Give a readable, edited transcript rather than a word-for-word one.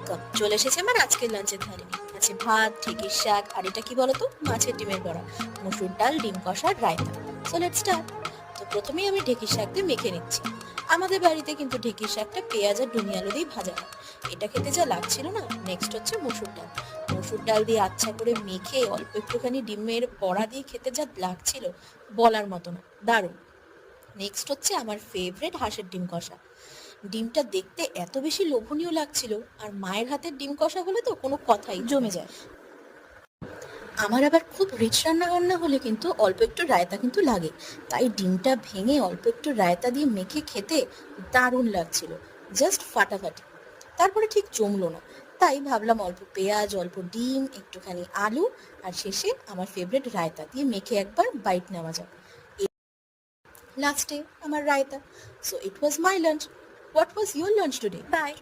Welcome, চলে এসেছে আমার আজকের লাঞ্চের থালি। আছে ভাত, ঢেঁকির শাক, আর এটা কি বলতো, মাছের ডিমের বড়া, মসুর ডাল, ডিম কষা, রায়তা। So let's start. তো প্রথমেই আমি ঢেঁকির শাক দিয়ে মেখে নিচ্ছি। আমাদের বাড়িতে কিন্তু ঢেঁকির শাকটা পেঁয়াজ আর ডুনি আলু দিয়ে ভাজা হয়। এটা খেতে যা লাগছিল না। নেক্সট হচ্ছে মসুর ডাল। মসুর ডাল দিয়ে আচ্ছা করে মেখে অল্প একটুখানি ডিমের বড়া দিয়ে খেতে যা লাগছিল, বলার মতো না, দারুণ। নেক্সট হচ্ছে আমার ফেভারিট হাঁসের ডিম কষা। ডিমটা দেখতে এত বেশি লোভনীয় লাগছিল, আর মায়ের হাতের ডিম কষা হলে তো কোনো কথাই জমে যায়। আমার আবার খুব রিচ রান্না বান্না হলে কিন্তু অল্প একটু রায়তা কিন্তু লাগে। তাই ডিমটা ভেঙে অল্প একটু রায়তা দিয়ে মেখে খেতে দারুণ লাগছিল, জাস্ট ফাটাফাটি। তারপরে ঠিক জমলো না, তাই ভাবলাম অল্প পেঁয়াজ, অল্প ডিম, একটুখানি আলু, আর শেষে আমার ফেভারিট রায়তা দিয়ে মেখে একবার বাইট নেওয়া যাক। লাস্টে আমার raita. So it was my lunch. What was your lunch today? By.